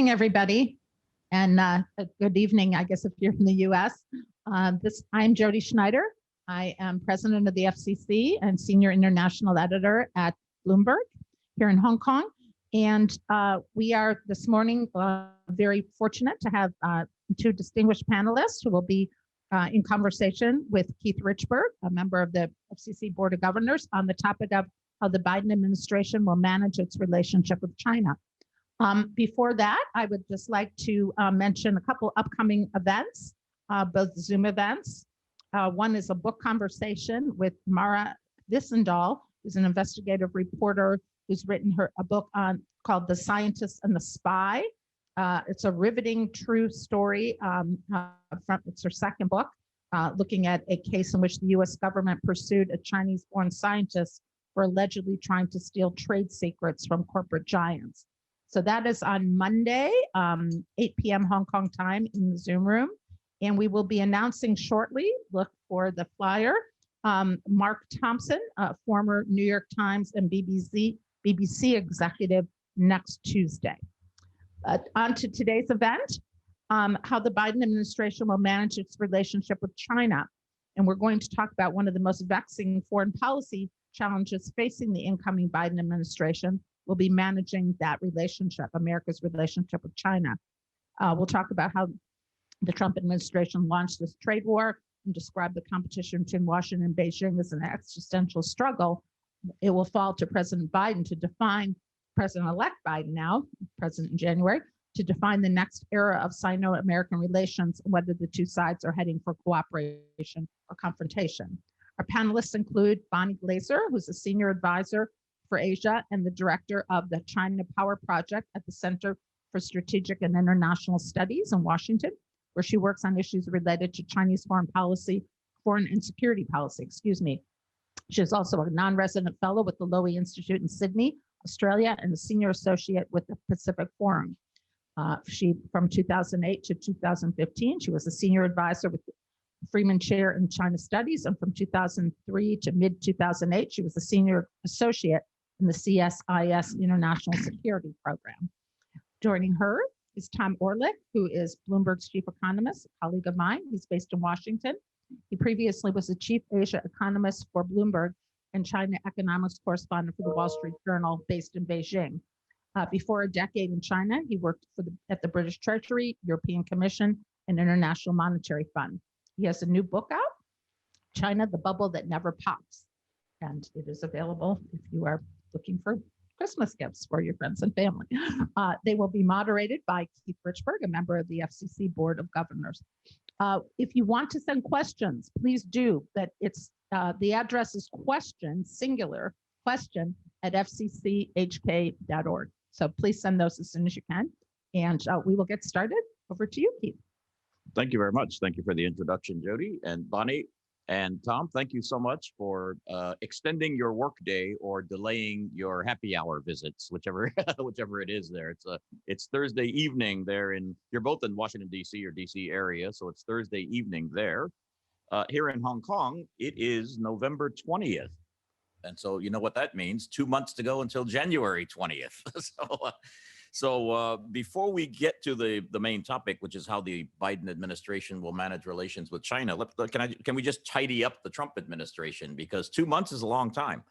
morning, everybody, and good evening, I guess, if you're in the U.S. I'm Jody Schneider. I am president of the FCC and senior international editor at Bloomberg here in Hong Kong. And we are this morning very fortunate to have two distinguished panelists who will be in conversation with Keith Richburg, a member of the FCC Board of Governors, on the topic of how the Biden administration will manage its relationship with China. Before that, I would just like to mention a couple upcoming events, both Zoom events. One is a book conversation with Mara Vissendahl, who's an investigative reporter who's written a book called The Scientist and the Spy. It's a riveting true story. It's her second book, looking at a case in which the U.S. government pursued a Chinese-born scientist for allegedly trying to steal trade secrets from corporate giants. So that is on Monday, 8 p.m. Hong Kong time in the Zoom room. And we will be announcing shortly, look for the flyer, Mark Thompson, former New York Times and BBC executive, next Tuesday. On to today's event, how the Biden administration will manage its relationship with China. And we're going to talk about one of the most vexing foreign policy challenges facing the incoming Biden administration will be managing that relationship, America's relationship with China. We'll talk about how the Trump administration launched this trade war and describe the competition between Washington and Beijing as an existential struggle. It will fall to President Biden to define, President-elect Biden now, President in January, to define the next era of Sino-American relations and whether the two sides are heading for cooperation or confrontation. Our panelists include Bonnie Glaser, who's a senior advisor for Asia and the director of the China Power Project at the Center for Strategic and International Studies in Washington, where she works on issues related to Chinese foreign and security policy, She is also a non-resident fellow with the Lowy Institute in Sydney, Australia, and a senior associate with the Pacific Forum. From 2008 to 2015, she was a senior advisor with the Freeman Chair in China Studies, and from 2003 to mid-2008, she was a senior associate in the CSIS International Security Program. Joining her is Tom Orlik, who is Bloomberg's chief economist, a colleague of mine. He's based in Washington. He previously was the chief Asia economist for Bloomberg and China economics correspondent for the Wall Street Journal, based in Beijing. Before a decade in China, he worked at the British Treasury, European Commission, and International Monetary Fund. He has a new book out, China, the Bubble That Never Pops. And it is available if you are looking for Christmas gifts for your friends and family. They will be moderated by Keith Richburg, a member of the FCC Board of Governors. If you want to send questions, please do. The address is question, singular, question at fcchk.org. So please send those as soon as you can. And we will get started. Over to you, Keith. Thank you very much. Thank you for the introduction, Jody. And Bonnie and Tom, thank you so much for extending your workday or delaying your happy hour visits, whichever it is there. It's Thursday evening there you're both in Washington, D.C. or D.C. area, so it's Thursday evening there. Here in Hong Kong, it is November 20th. And so you know what that means, 2 months to go until January 20th. So before we get to the main topic, which is how the Biden administration will manage relations with China, can we just tidy up the Trump administration? Because 2 months is a long time.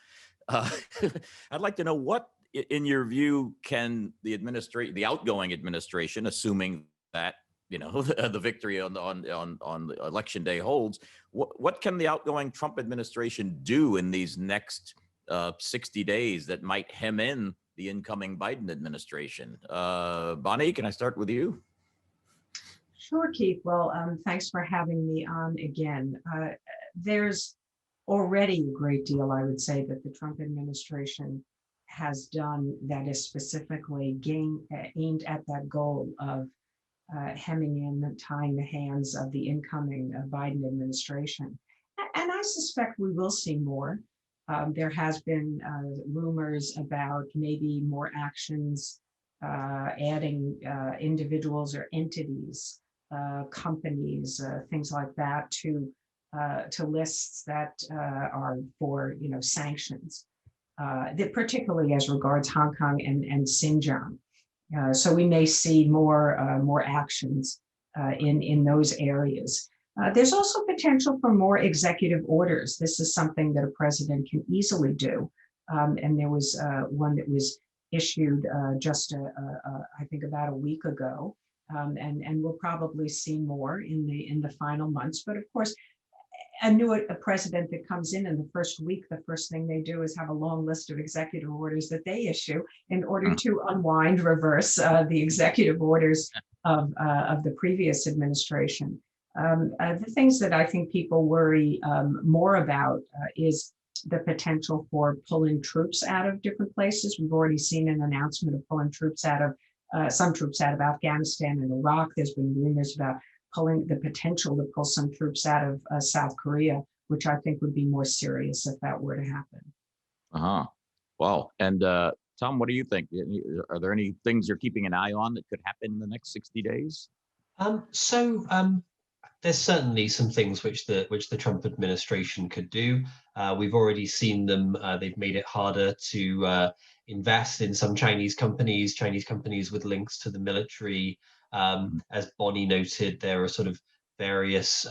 I'd like to know what, in your view, can the outgoing administration, assuming that the victory on election day holds, what can the outgoing Trump administration do in these next 60 days that might hem in the incoming Biden administration? Bonnie, can I start with you? Sure, Keith. Well, thanks for having me on again. There's already a great deal, I would say, that the Trump administration has done that is specifically aimed at that goal of hemming in, tying the hands of the incoming Biden administration. And I suspect we will see more. There has been rumors about maybe more actions, adding individuals or entities, companies, things like that to lists that are for sanctions, particularly as regards Hong Kong and Xinjiang. So we may see more actions in those areas. There's also potential for more executive orders. This is something that a president can easily do. And there was one that was issued I think about a week ago. And we'll probably see more in the final months. But of course, a president that comes in the first week, the first thing they do is have a long list of executive orders that they issue in order to unwind, reverse the executive orders of the previous administration. The things that I think people worry more about is the potential for pulling troops out of different places. We've already seen an announcement of pulling troops out of some troops out of Afghanistan and Iraq. There's been rumors about the potential to pull some troops out of South Korea, which I think would be more serious if that were to happen. Wow. And Tom, what do you think? Are there any things you're keeping an eye on that could happen in the next 60 days? There's certainly some things which the Trump administration could do. We've already seen them. They've made it harder to invest in some Chinese companies with links to the military. As Bonnie noted, there are sort of various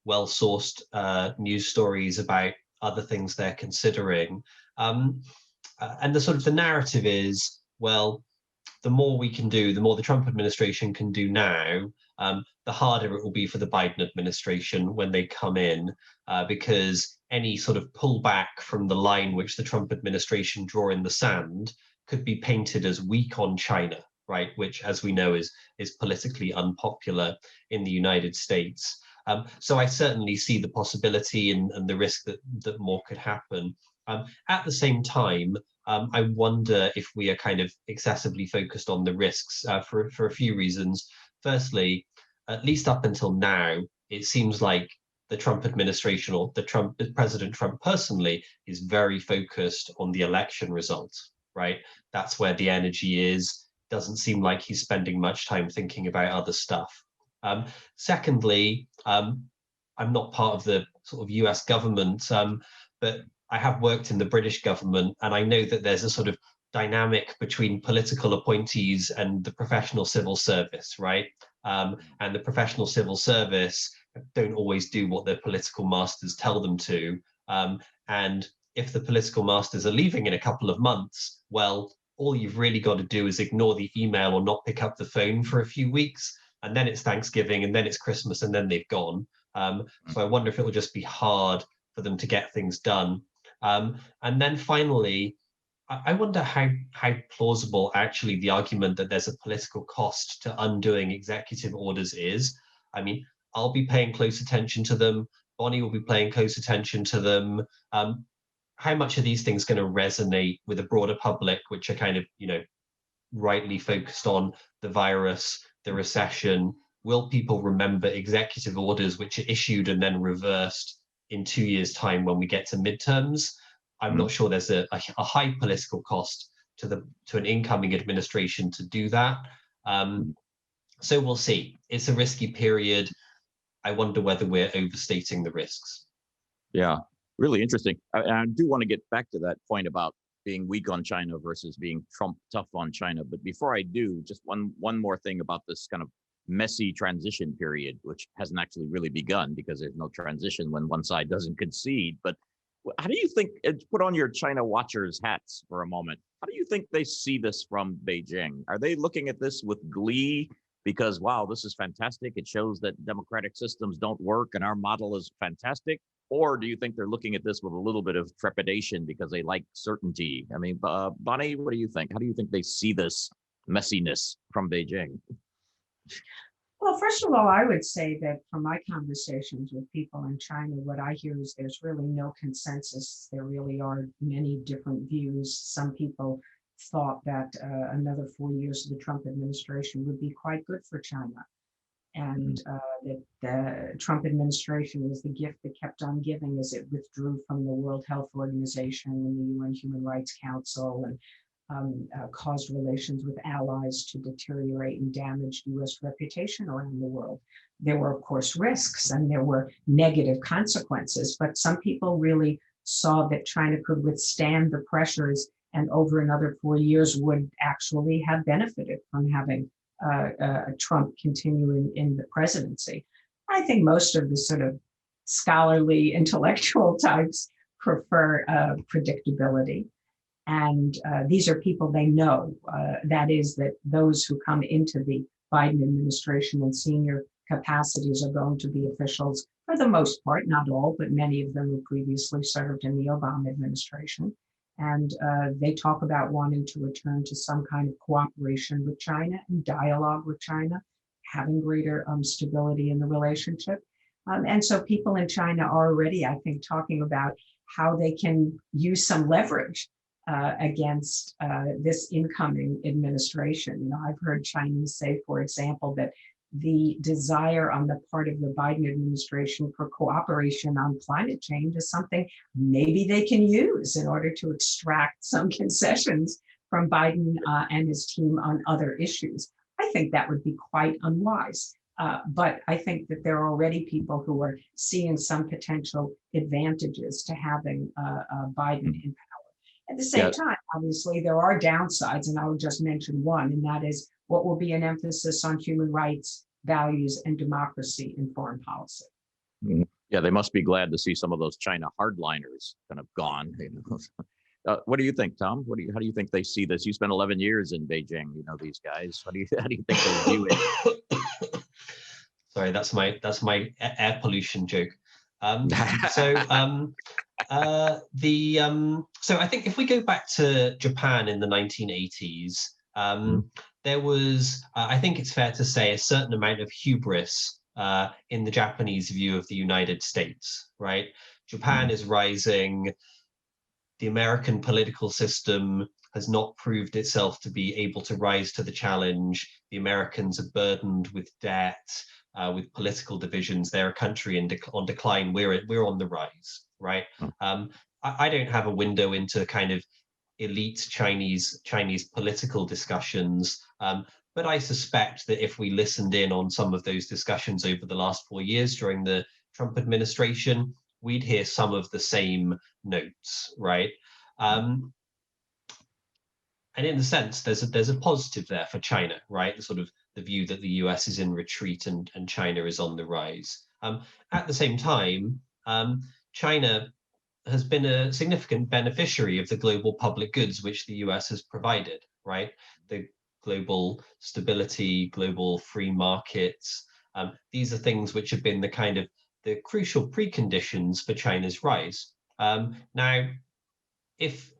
well-sourced news stories about other things they're considering. And the narrative is, well, the more we can do, the more the Trump administration can do now, the harder it will be for the Biden administration when they come in, because any sort of pullback from the line which the Trump administration draw in the sand could be painted as weak on China, right? Which, as we know, is politically unpopular in the United States. So I certainly see the possibility and the risk that more could happen. At the same time, I wonder if we are kind of excessively focused on the risks for a few reasons. Firstly, at least up until now, it seems like the Trump administration or President Trump personally is very focused on the election result, right? That's where the energy is. Doesn't seem like he's spending much time thinking about other stuff. Secondly, I'm not part of the sort of US government, but I have worked in the British government, and I know that there's a sort of dynamic between political appointees and the professional civil service, right? And the professional civil service don't always do what their political masters tell them to. And if the political masters are leaving in a couple of months, well, all you've really got to do is ignore the email or not pick up the phone for a few weeks, and then it's Thanksgiving, and then it's Christmas, and then they've gone. So I wonder if it will just be hard for them to get things done. And then finally, I wonder how plausible actually the argument that there's a political cost to undoing executive orders is. I mean, I'll be paying close attention to them. Bonnie will be paying close attention to them. How much are these things going to resonate with a broader public, which are kind of, rightly focused on the virus, the recession? Will people remember executive orders which are issued and then reversed in 2 years' time when we get to midterms? I'm not sure there's a high political cost to an incoming administration to do that. So we'll see. It's a risky period. I wonder whether we're overstating the risks. Yeah, really interesting. I do want to get back to that point about being weak on China versus being Trump tough on China. But before I do, just one more thing about this kind of messy transition period, which hasn't actually really begun because there's no transition when one side doesn't concede. But how do you think, put on your China watchers hats for a moment, how do you think they see this from Beijing? Are they looking at this with glee because, wow, this is fantastic, it shows that democratic systems don't work and our model is fantastic? Or do you think they're looking at this with a little bit of trepidation because they like certainty? I mean, Bonnie, what do you think? How do you think they see this messiness from Beijing? Well, first of all, I would say that from my conversations with people in China, what I hear is there's really no consensus. There really are many different views. Some people thought that another 4 years of the Trump administration would be quite good for China. And that the Trump administration was the gift that kept on giving as it withdrew from the World Health Organization and the UN Human Rights Council, and caused relations with allies to deteriorate and damage US reputation around the world. There were, of course, risks and there were negative consequences, but some people really saw that China could withstand the pressures and over another 4 years would actually have benefited from having Trump continuing in the presidency. I think most of the sort of scholarly intellectual types prefer predictability. And these are people they know. That is, that those who come into the Biden administration in senior capacities are going to be officials, for the most part, not all, but many of them who previously served in the Obama administration. And they talk about wanting to return to some kind of cooperation with China and dialogue with China, having greater stability in the relationship. And so people in China are already, I think, talking about how they can use some leverage against this incoming administration. You know, I've heard Chinese say, for example, that the desire on the part of the Biden administration for cooperation on climate change is something maybe they can use in order to extract some concessions from Biden and his team on other issues. I think that would be quite unwise. But I think that there are already people who are seeing some potential advantages to having Biden in power. At the same time, obviously, there are downsides, and I will just mention one, and that is what will be an emphasis on human rights, values, and democracy in foreign policy. Yeah, they must be glad to see some of those China hardliners kind of gone. What do you think, Tom? How do you think they see this? You spent 11 years in Beijing. You know these guys. How do you think they view it? Sorry, that's my air pollution joke. So I think if we go back to Japan in the 1980s, there was, I think it's fair to say, a certain amount of hubris in the Japanese view of the United States, right? Japan is rising. The American political system has not proved itself to be able to rise to the challenge. The Americans are burdened with debt, with political divisions. They're a country on decline. We're on the rise, right? I don't have a window into kind of elite Chinese political discussions, but I suspect that if we listened in on some of those discussions over the last 4 years during the Trump administration, we'd hear some of the same notes, right? And in a sense, there's a positive there for China, right? The sort of the view that the US is in retreat and China is on the rise. At the same time, China has been a significant beneficiary of the global public goods which the US has provided, right? The global stability, global free markets. These are things which have been the kind of the crucial preconditions for China's rise. Now, if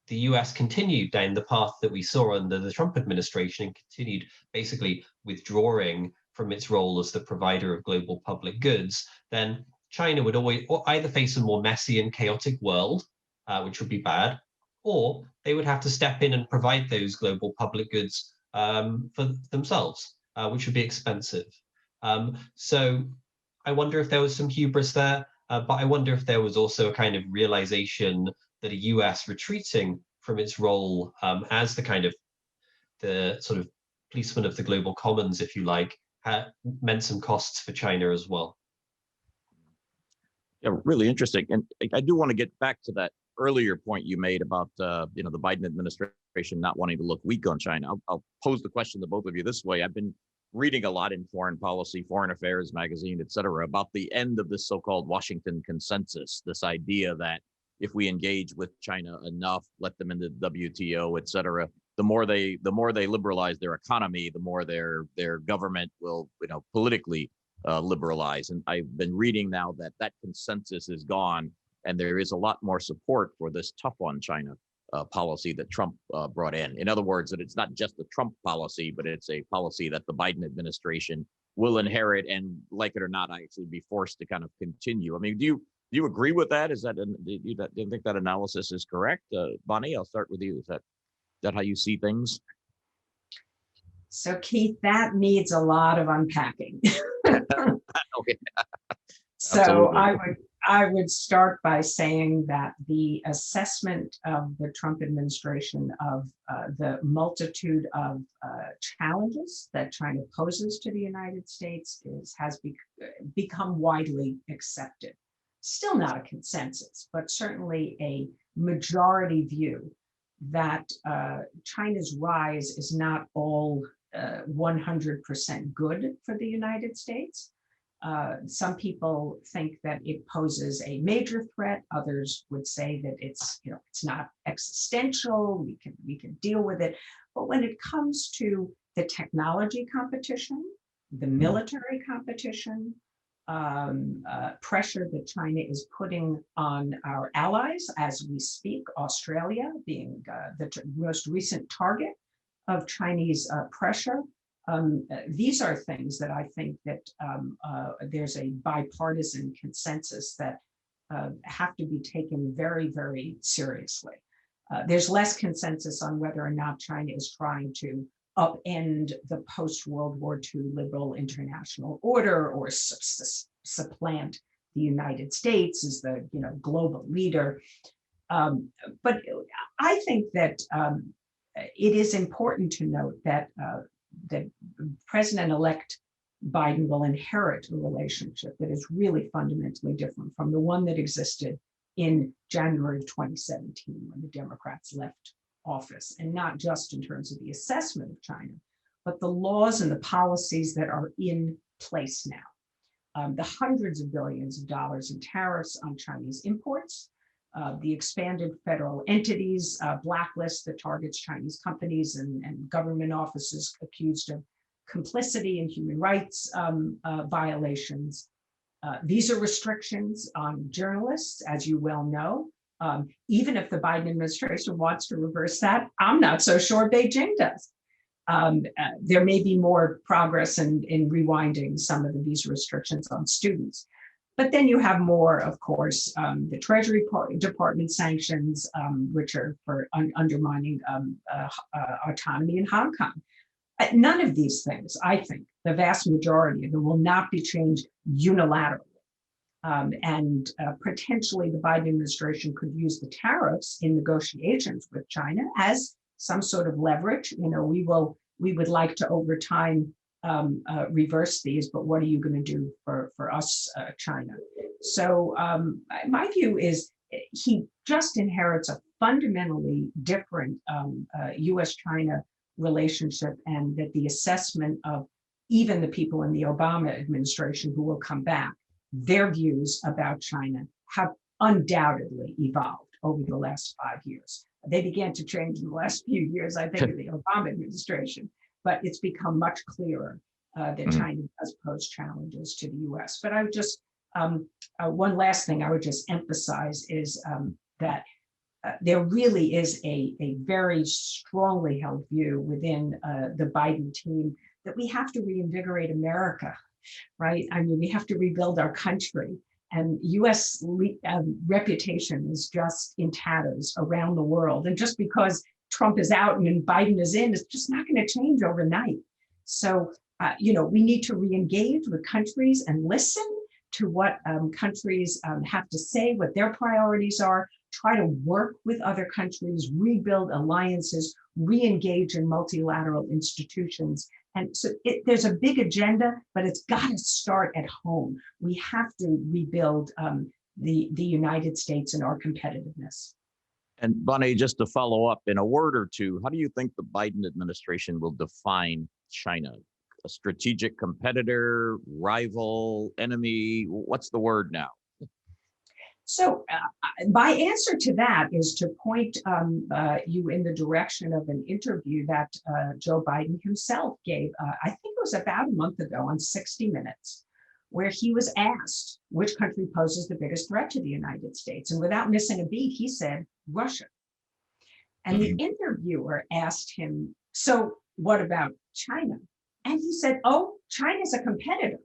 the US continued down the path that we saw under the Trump administration and continued basically withdrawing from its role as the provider of global public goods, then China would always either face a more messy and chaotic world, which would be bad, or they would have to step in and provide those global public goods for themselves, which would be expensive. So I wonder if there was some hubris there, but I wonder if there was also a kind of realization that a US retreating from its role as the kind of the sort of policeman of the global commons, if you like, meant some costs for China as well. Yeah, really interesting. And I do want to get back to that earlier point you made about the Biden administration not wanting to look weak on China. I'll pose the question to both of you this way. I've been reading a lot in foreign policy, foreign affairs magazine, et cetera, about the end of this so-called Washington consensus, this idea that if we engage with China enough, let them into the WTO, et cetera, the more they liberalize their economy, the more their government will, politically liberalize. And I've been reading now that consensus is gone, and there is a lot more support for this tough on China policy that Trump brought in. In other words, that it's not just the Trump policy, but it's a policy that the Biden administration will inherit and, like it or not, actually be forced to kind of continue. I mean, do you agree with that? Do you think that analysis is correct? Bonnie, I'll start with you. Is that how you see things? So, Keith, that needs a lot of unpacking. Okay. So I would start by saying that the assessment of the Trump administration of the multitude of challenges that China poses to the United States has become widely accepted. Still not a consensus, but certainly a majority view that China's rise is not all 100% good for the United States. Some people think that it poses a major threat. Others would say that it's not existential. We can deal with it. But when it comes to the technology competition, the military competition, pressure that China is putting on our allies as we speak, Australia being the most recent target of Chinese pressure. These are things that I think that there's a bipartisan consensus that have to be taken very, very seriously. There's less consensus on whether or not China is trying to upend the post-World War II liberal international order or supplant the United States as the global leader. But I think that it is important to note that that President-elect Biden will inherit a relationship that is really fundamentally different from the one that existed in January of 2017 when the Democrats left office, and not just in terms of the assessment of China, but the laws and the policies that are in place now. The hundreds of billions of dollars in tariffs on Chinese imports, the expanded federal entities blacklist that targets Chinese companies and government offices accused of complicity in human rights violations. Visa restrictions on journalists, as you well know. Even if the Biden administration wants to reverse that, I'm not so sure Beijing does. There may be more progress in rewinding some of the visa restrictions on students. But then you have more, of course, the Treasury Department sanctions, which are for undermining autonomy in Hong Kong. None of these things, I think, the vast majority of them will not be changed unilaterally. And potentially the Biden administration could use the tariffs in negotiations with China as some sort of leverage. We would like to over time reverse these, but what are you going to do for us, China? So my view is he just inherits a fundamentally different U.S.-China relationship, and that the assessment of even the people in the Obama administration who will come back, their views about China have undoubtedly evolved over the last 5 years. They began to change in the last few years, I think, of the Obama administration, but it's become much clearer that China does pose challenges to the U.S. But I would just, one last thing I would just emphasize is that there really is a very strongly held view within the Biden team that we have to reinvigorate America, right? I mean, we have to rebuild our country, and U.S. reputation is just in tatters around the world. And just because Trump is out and Biden is in, it's just not going to change overnight. So, we need to re-engage with countries and listen to what countries have to say, what their priorities are, try to work with other countries, rebuild alliances, re-engage in multilateral institutions. And so there's a big agenda, but it's got to start at home. We have to rebuild the United States and our competitiveness. And Bonnie, just to follow up in a word or two, how do you think the Biden administration will define China? A strategic competitor, rival, enemy? What's the word now? So my answer to that is to point you in the direction of an interview that Joe Biden himself gave, I think it was about a month ago on 60 Minutes, where he was asked which country poses the biggest threat to the United States. And without missing a beat, he said, Russia. And the interviewer asked him, so what about China? And he said, oh, China's a competitor.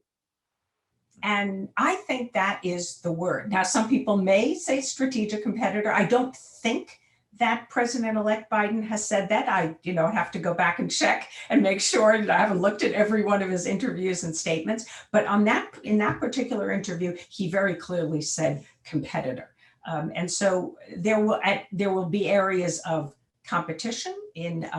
And I think that is the word. Now, some people may say strategic competitor. I don't think that President-elect Biden has said that. I, have to go back and check and make sure that I haven't looked at every one of his interviews and statements. But in that particular interview, he very clearly said competitor. And so there will be areas of competition in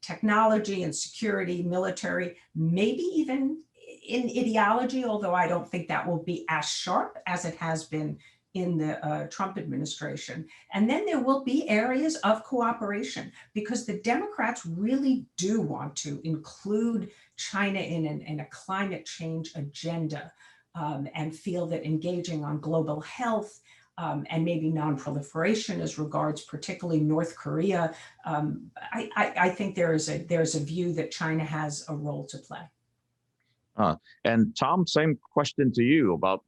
technology and security, military, maybe even in ideology, although I don't think that will be as sharp as it has been in the Trump administration. And then there will be areas of cooperation because the Democrats really do want to include China in a climate change agenda and feel that engaging on global health and maybe non-proliferation as regards particularly North Korea, I think there's a view that China has a role to play. And Tom, same question to you about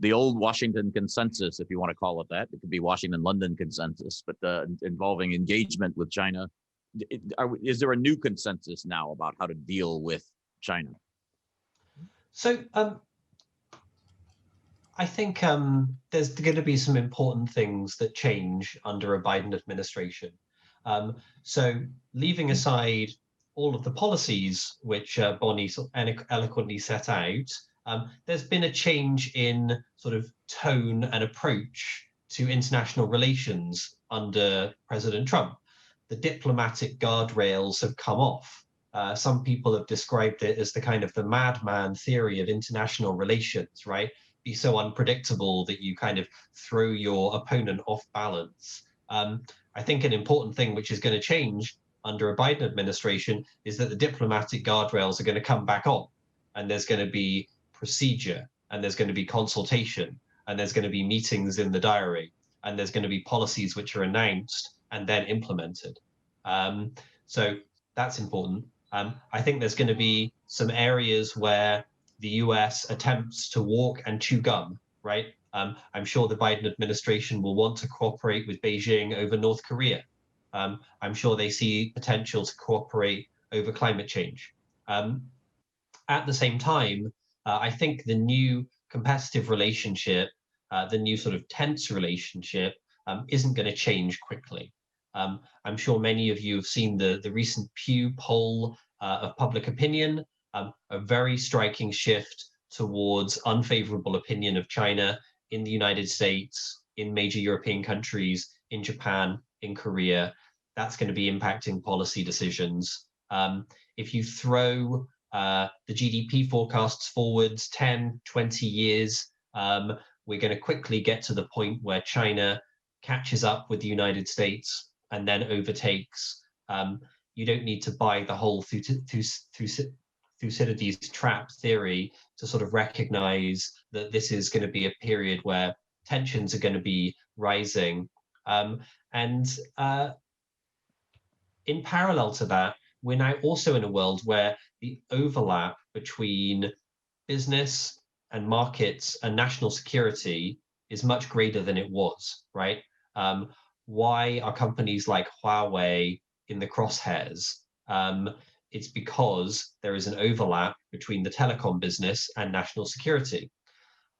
the old Washington consensus, if you want to call it that. It could be Washington-London consensus, but involving engagement with China. Is there a new consensus now about how to deal with China? So I think there's going to be some important things that change under a Biden administration. So leaving aside all of the policies which Bonnie eloquently set out, there's been a change in sort of tone and approach to international relations under President Trump. The diplomatic guardrails have come off. Some people have described it as the kind of the madman theory of international relations, right? Be so unpredictable that you kind of throw your opponent off balance. I think an important thing which is going to change under a Biden administration is that the diplomatic guardrails are going to come back on, and there's going to be procedure, and there's going to be consultation, and there's going to be meetings in the diary, and there's going to be policies which are announced and then implemented. So that's important. I think there's going to be some areas where the US attempts to walk and chew gum, right? I'm sure the Biden administration will want to cooperate with Beijing over North Korea. I'm sure they see potential to cooperate over climate change. At the same time, I think the new competitive relationship, the new sort of tense relationship, isn't going to change quickly. I'm sure many of you have seen the recent Pew poll of public opinion, a very striking shift towards unfavorable opinion of China in the United States, in major European countries, in Japan, in Korea. That's going to be impacting policy decisions. If you throw the GDP forecasts forwards 10, 20 years, we're going to quickly get to the point where China catches up with the United States and then overtakes. You don't need to buy the whole Thucydides trap theory to sort of recognize that this is going to be a period where tensions are going to be rising. In parallel to that, we're now also in a world where the overlap between business and markets and national security is much greater than it was, right? Why are companies like Huawei in the crosshairs? It's because there is an overlap between the telecom business and national security.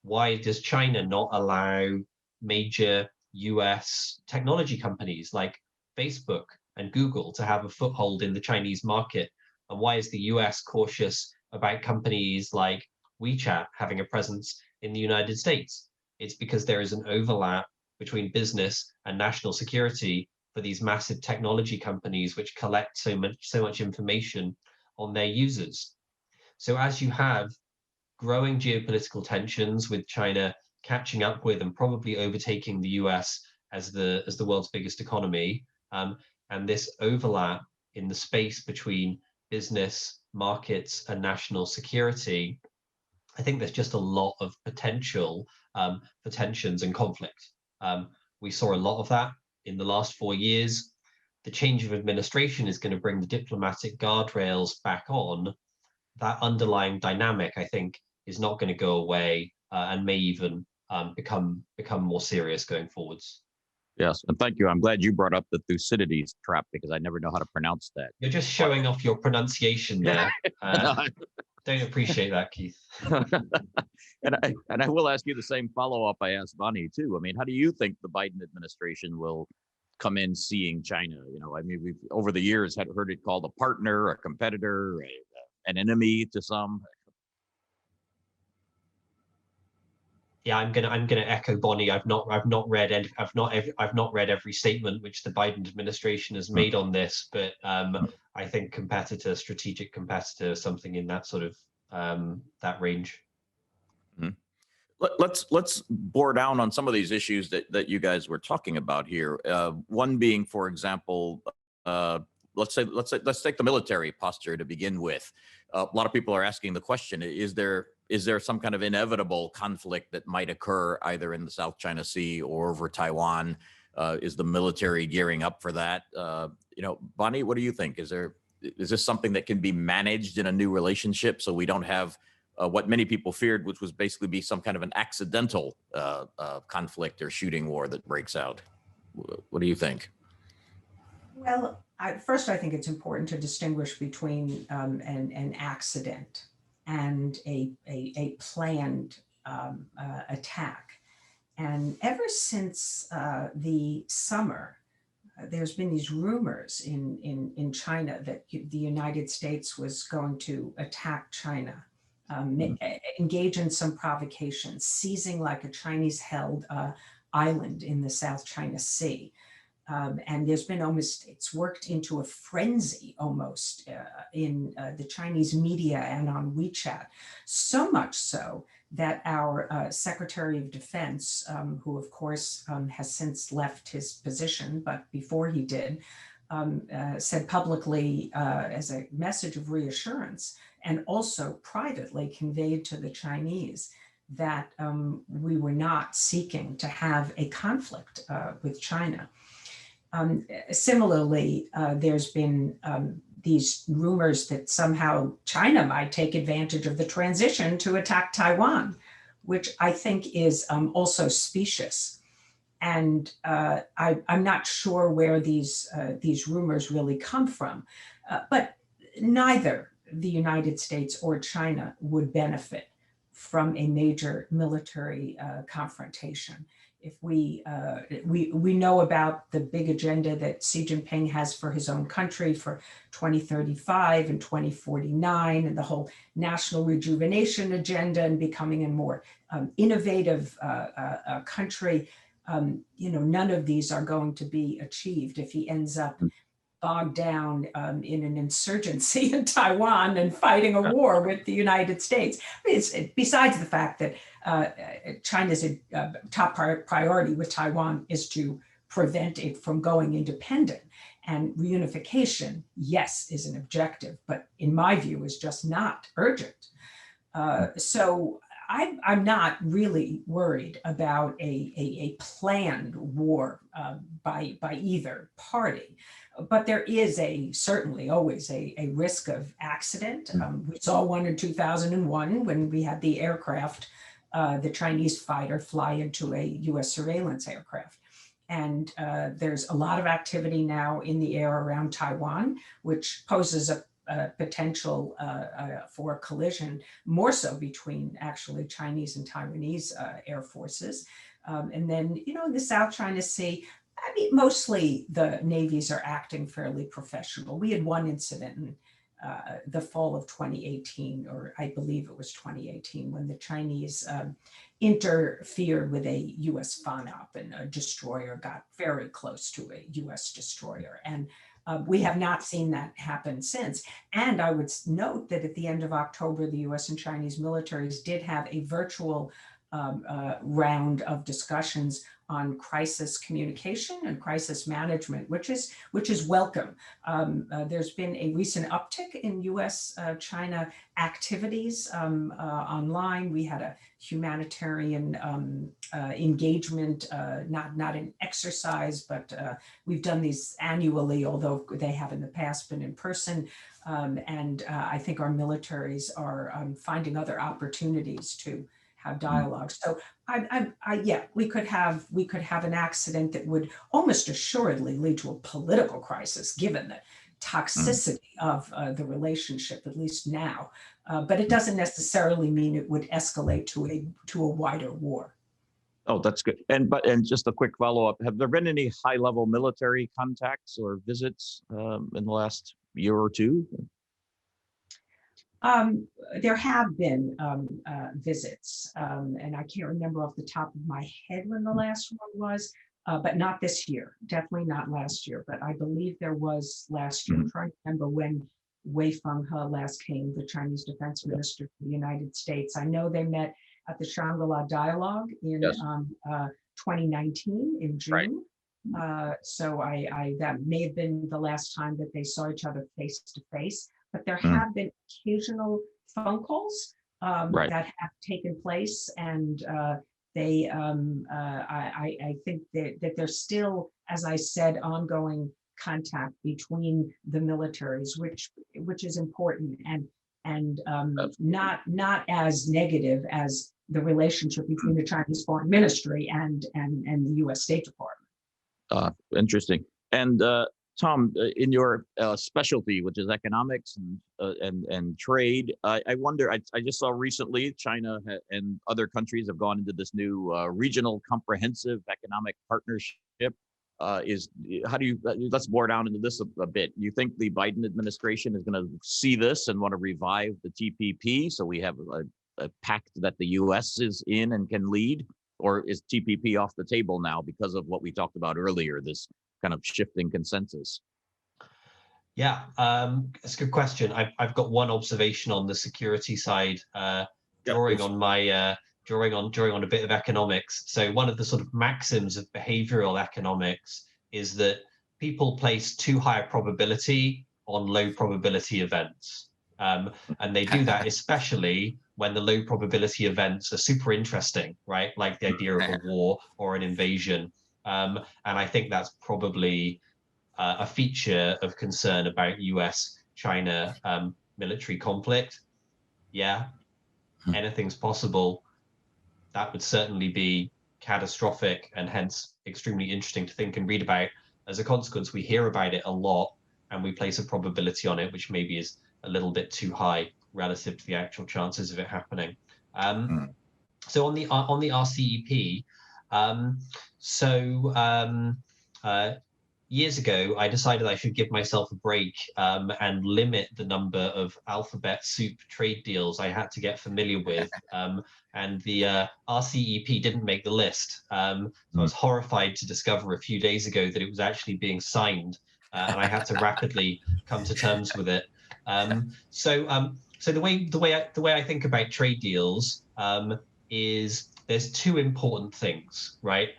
Why does China not allow major US technology companies like Facebook and Google to have a foothold in the Chinese market? And why is the US cautious about companies like WeChat having a presence in the United States? It's because there is an overlap between business and national security for these massive technology companies which collect so much information on their users. So as you have growing geopolitical tensions with China catching up with and probably overtaking the US as the world's biggest economy, and this overlap in the space between business, markets, and national security, I think there's just a lot of potential for tensions and conflict. We saw a lot of that in the last 4 years. The change of administration is going to bring the diplomatic guardrails back on. That underlying dynamic, I think, is not going to go away and may even become more serious going forwards. Yes, and thank you. I'm glad you brought up the Thucydides trap because I never know how to pronounce that. You're just showing off your pronunciation there. Don't appreciate that, Keith. And I will ask you the same follow-up I asked Bonnie too. I mean, how do you think the Biden administration will come in seeing China? You know, I mean, we've over the years had heard it called a partner, a competitor, an enemy to some. Yeah, I'm gonna echo Bonnie. I've not read every statement which the Biden administration has made on this, but I think strategic competitor, something in that sort of that range. Let's bore down on some of these issues that you guys were talking about here. One being, for example, let's take the military posture to begin with. A lot of people are asking the question: is there some kind of inevitable conflict that might occur either in the South China Sea or over Taiwan? Is the military gearing up for that? Bonnie, what do you think? Is this something that can be managed in a new relationship so we don't have what many people feared, which was basically be some kind of an accidental conflict or shooting war that breaks out? What do you think? Well, first, I think it's important to distinguish between an accident and a planned attack. And ever since the summer, there's been these rumors in China that the United States was going to attack China, engage in some provocations, seizing like a Chinese-held island in the South China Sea. And there's been almost, it's worked into a frenzy almost in the Chinese media and on WeChat, so much so that our Secretary of Defense, who of course has since left his position, but before he did, said publicly as a message of reassurance and also privately conveyed to the Chinese that we were not seeking to have a conflict with China. Similarly, there's been these rumors that somehow China might take advantage of the transition to attack Taiwan, which I think is also specious. And I'm not sure where these rumors really come from, but neither the United States or China would benefit from a major military confrontation. If we know about the big agenda that Xi Jinping has for his own country for 2035 and 2049, and the whole national rejuvenation agenda and becoming a more innovative country, none of these are going to be achieved if he ends up bogged down in an insurgency in Taiwan and fighting a war with the United States. Besides the fact that China's top priority with Taiwan is to prevent it from going independent. And reunification, yes, is an objective, but in my view is just not urgent. So I'm not really worried about a planned war by either party. But there is certainly always a risk of accident. We saw one in 2001 when we had the aircraft, the Chinese fighter fly into a US surveillance aircraft. And there's a lot of activity now in the air around Taiwan, which poses a potential for a collision, more so between actually Chinese and Taiwanese air forces. And then, in the South China Sea, I mean, mostly the navies are acting fairly professional. We had one incident in the fall of 2018, or I believe it was 2018, when the Chinese interfered with a US FONOP and a destroyer got very close to a US destroyer. And we have not seen that happen since. And I would note that at the end of October, the US and Chinese militaries did have a virtual round of discussions on crisis communication and crisis management, which is welcome. There's been a recent uptick in US-China activities online. We had a humanitarian engagement, not an exercise, but we've done these annually, although they have in the past been in person. And I think our militaries are finding other opportunities to have dialogue. So yeah, we could have an accident that would almost assuredly lead to a political crisis, given the toxicity of the relationship, at least now. But it doesn't necessarily mean it would escalate to a wider war. Oh, that's good. And just a quick follow-up: have there been any high-level military contacts or visits in the last year or two? There have been visits, and I can't remember off the top of my head when the last one was, but not this year, definitely not last year, but I believe there was last year. I'm trying to remember when Wei Fenghe last came, the Chinese defense minister to the United States. I know they met at the Shangri-La Dialogue in Yes. 2019 in Right. June. So that may have been the last time that they saw each other face to face, but there have been occasional phone calls Right. that have taken place, and I think that there's still, as I said, ongoing contact between the militaries, which is important, and not as negative as the relationship between the Chinese Foreign Ministry and the U.S. State Department. Interesting. And Tom, in your specialty, which is economics and trade, I wonder. I just saw recently China and other countries have gone into this new regional comprehensive economic partnership. How do you? Let's bore down into this a bit. You think the Biden administration is going to see this and want to revive the TPP, so we have a pact that the U.S. is in and can lead? Or is TPP off the table now because of what we talked about earlier, this kind of shifting consensus? Yeah, it's a good question. I've got one observation on the security side, drawing on a bit of economics. So one of the sort of maxims of behavioral economics is that people place too high a probability on low probability events. And they do that especially when the low probability events are super interesting, right? Like the idea of a war or an invasion. And I think that's probably a feature of concern about US-China military conflict. Yeah, anything's possible. That would certainly be catastrophic and hence extremely interesting to think and read about. As a consequence, we hear about it a lot and we place a probability on it, which maybe is a little bit too high relative to the actual chances of it happening. So on the RCEP, years ago, I decided I should give myself a break and limit the number of alphabet soup trade deals I had to get familiar with. And the RCEP didn't make the list. So I was horrified to discover a few days ago that it was actually being signed, and I had to rapidly come to terms with it. So the way I think about trade deals is there's two important things, right?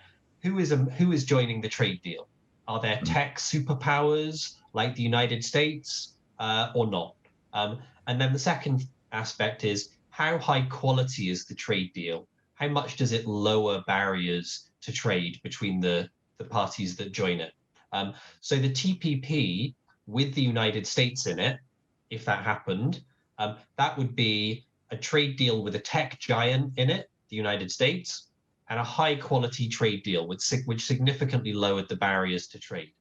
Who is joining the trade deal? Are there tech superpowers like the United States or not? And then the second aspect is how high quality is the trade deal? How much does it lower barriers to trade between the parties that join it? So the TPP with the United States in it, if that happened, that would be a trade deal with a tech giant in it, the United States, and a high quality trade deal which significantly lowered the barriers to trade.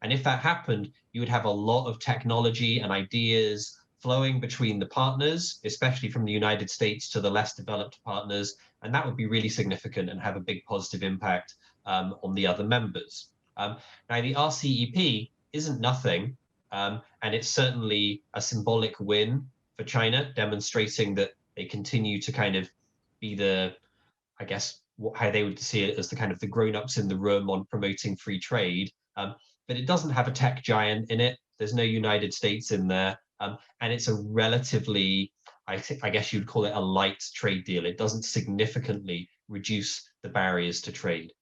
And if that happened, you would have a lot of technology and ideas flowing between the partners, especially from the United States to the less developed partners, and that would be really significant and have a big positive impact on the other members. Now, the RCEP isn't nothing, and it's certainly a symbolic win for China, demonstrating that they continue to kind of be the, I guess, how they would see it as the kind of the grown-ups in the room on promoting free trade. But it doesn't have a tech giant in it. There's no United States in there. And it's a relatively, I guess you'd call it a light trade deal. It doesn't significantly reduce the barriers to trade.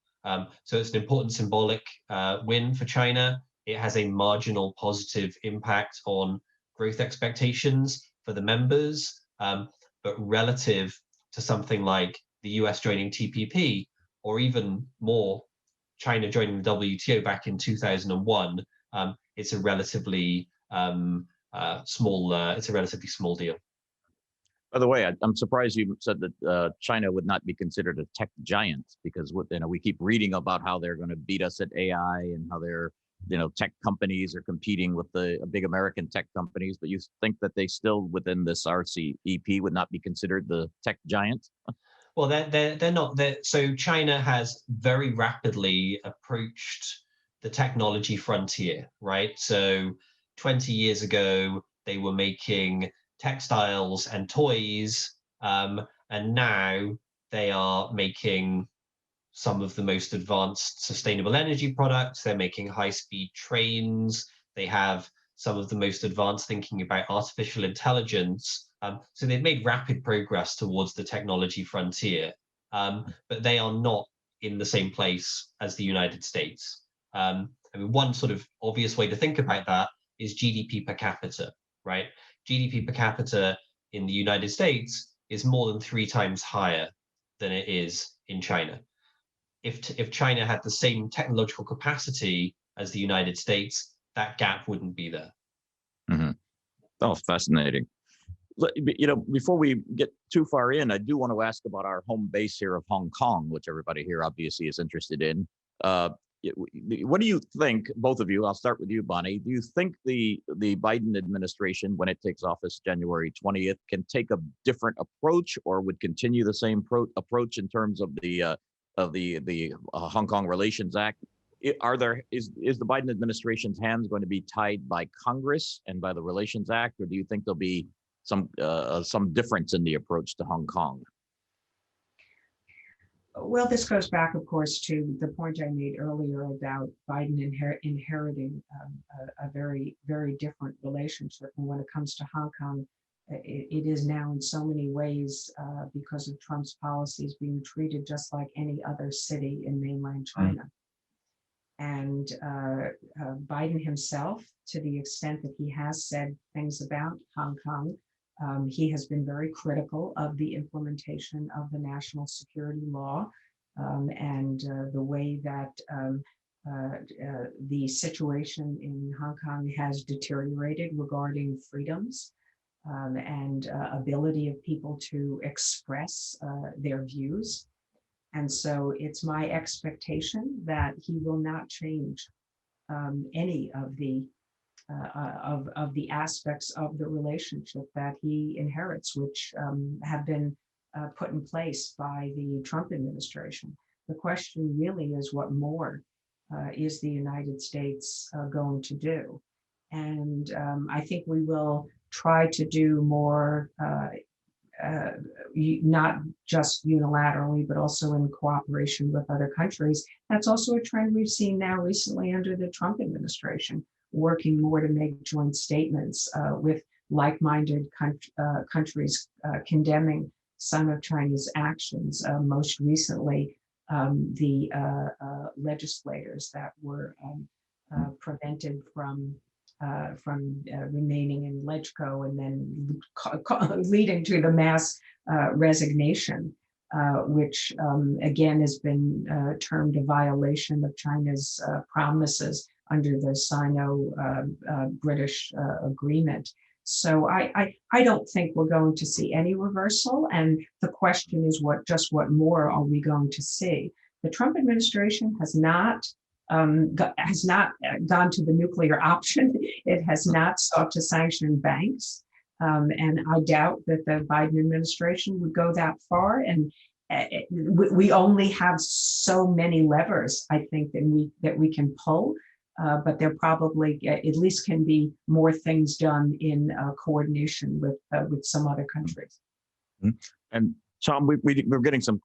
So it's an important symbolic win for China. It has a marginal positive impact on growth expectations for the members, but relative to something like the US joining TPP, or even more, China joining the WTO back in 2001, it's a relatively small deal. By the way, I'm surprised you said that China would not be considered a tech giant, because we keep reading about how they're going to beat us at AI and how their tech companies are competing with the big American tech companies. But you think that they still within this RCEP would not be considered the tech giant? Well, they're not. So China has very rapidly approached the technology frontier, right? So 20 years ago, they were making textiles and toys, and now they are making some of the most advanced sustainable energy products. They're making high-speed trains. They have some of the most advanced thinking about artificial intelligence. So they've made rapid progress towards the technology frontier, but they are not in the same place as the United States. I mean, one sort of obvious way to think about that is GDP per capita, right? GDP per capita in the United States is more than 3 times higher than it is in China. If China had the same technological capacity as the United States, that gap wouldn't be there. Mm-hmm. Oh, fascinating. You know, before we get too far in, I do want to ask about our home base here of Hong Kong, which everybody here obviously is interested in. What do you think, both of you? I'll start with you, Bonnie. Do you think the Biden administration, when it takes office January 20th, can take a different approach, or would continue the same approach in terms of the Hong Kong Relations Act? Is the Biden administration's hands going to be tied by Congress and by the Relations Act, or do you think there'll be some difference in the approach to Hong Kong? Well, this goes back, of course, to the point I made earlier about Biden inheriting a very, very different relationship. And when it comes to Hong Kong, it is now in so many ways, because of Trump's policies, being treated just like any other city in mainland China. And Biden himself, to the extent that he has said things about Hong Kong, he has been very critical of the implementation of the national security law, and the way that the situation in Hong Kong has deteriorated regarding freedoms and ability of people to express their views. And so it's my expectation that he will not change any of the aspects of the relationship that he inherits, which have been put in place by the Trump administration. The question really is, what more is the United States going to do? And I think we will try to do more, not just unilaterally, but also in cooperation with other countries. That's also a trend we've seen now recently under the Trump administration, working more to make joint statements with like-minded countries condemning some of China's actions. Most recently, the legislators that were prevented from remaining in LegCo, and then leading to the mass resignation, which again has been termed a violation of China's promises under the Sino-British agreement. So I don't think we're going to see any reversal. And the question is, what more are we going to see? The Trump administration has not gone to the nuclear option. It has not sought to sanction banks. And I doubt that the Biden administration would go that far. And we only have so many levers, I think, that we can pull. But there probably at least can be more things done in coordination with some other countries. And Tom, we're getting some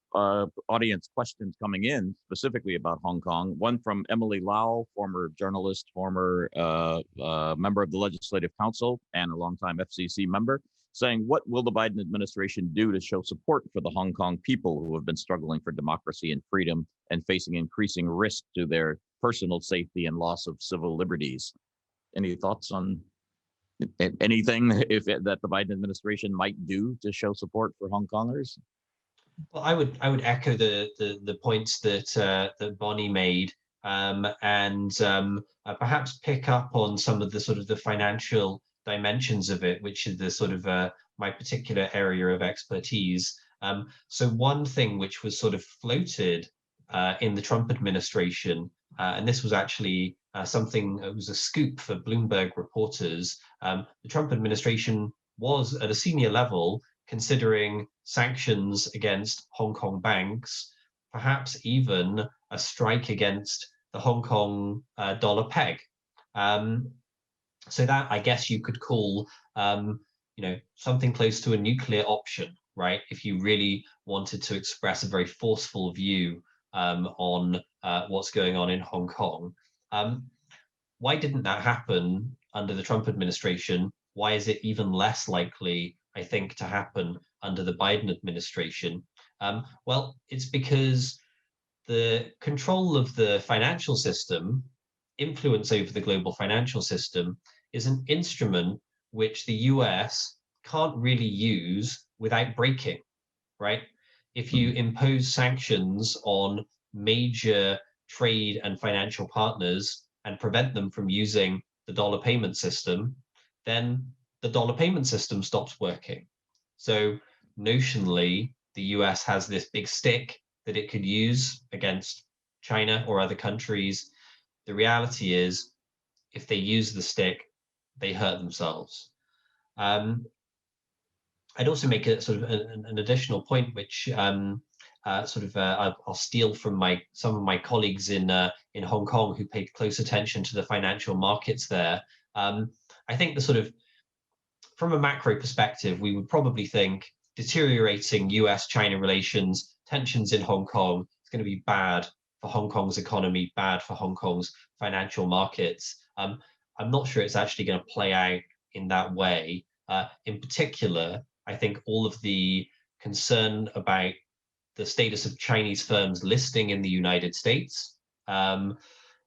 audience questions coming in specifically about Hong Kong. One from Emily Lau, former journalist, former member of the Legislative Council, and a longtime FCC member, saying, what will the Biden administration do to show support for the Hong Kong people who have been struggling for democracy and freedom and facing increasing risk to their personal safety and loss of civil liberties? Any thoughts on anything that the Biden administration might do to show support for Hong Kongers? Well, I would echo the points that Bonnie made, and perhaps pick up on some of the sort of the financial dimensions of it, which is the sort of my particular area of expertise. So one thing which was sort of floated in the Trump administration, and this was actually something that was a scoop for Bloomberg reporters, the Trump administration was at a senior level considering sanctions against Hong Kong banks, perhaps even a strike against the Hong Kong dollar peg. So that, I guess you could call, something close to a nuclear option, right? If you really wanted to express a very forceful view on what's going on in Hong Kong. Why didn't that happen under the Trump administration, why is it even less likely, I think, to happen under the Biden administration? Well, it's because the control of the financial system, influence over the global financial system, is an instrument which the US can't really use without breaking, right? If you impose sanctions on major trade and financial partners and prevent them from using the dollar payment system, then the dollar payment system stops working. So notionally, the US has this big stick that it could use against China or other countries. The reality is, if they use the stick, they hurt themselves. I'd also make a sort of an additional point, which I'll steal from some of my colleagues in Hong Kong who paid close attention to the financial markets there. I think from a macro perspective, we would probably think deteriorating US-China relations, tensions in Hong Kong is going to be bad for Hong Kong's economy, bad for Hong Kong's financial markets. I'm not sure it's actually going to play out in that way. In particular, I think all of the concern about the status of Chinese firms listing in the United States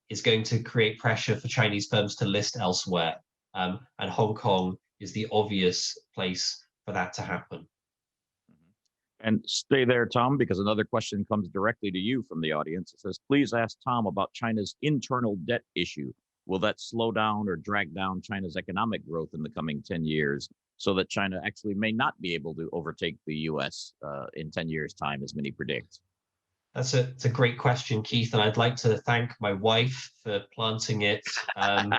is going to create pressure for Chinese firms to list elsewhere. And Hong Kong is the obvious place for that to happen. And stay there, Tom, because another question comes directly to you from the audience. It says, please ask Tom about China's internal debt issue. Will that slow down or drag down China's economic growth in the coming 10 years so that China actually may not be able to overtake the US in 10 years' time, as many predict? It's a great question, Keith, and I'd like to thank my wife for planting it. And